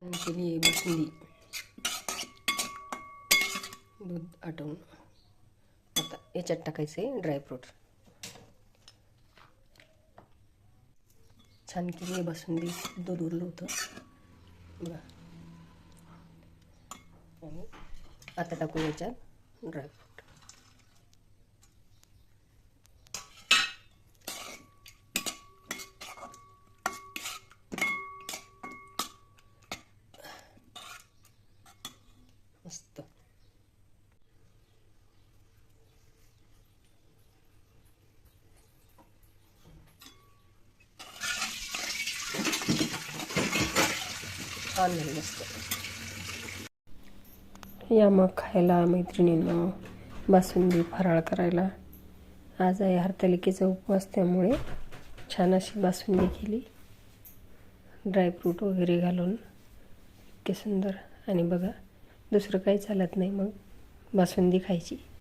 केली बासुंदी दूध आटवून. आता याच्यात टाकायचे ड्रायफ्रूट. छान केली बासुंदी. दूध उरलं होतं बघा. आणि आता टाकू याच्यात ड्रायफ्रूट. मस्त. छान झालं मस्त. या मग खायला मैत्रिणींना बासुंदी फराळ करायला. आज आहे हरतालिकेचा उपवास, त्यामुळे छान अशी बासुंदी केली ड्रायफ्रूट वगैरे घालून. इतके सुंदर. आणि बघा दुसरं काही चालत नाही मग बासुंदी खायची.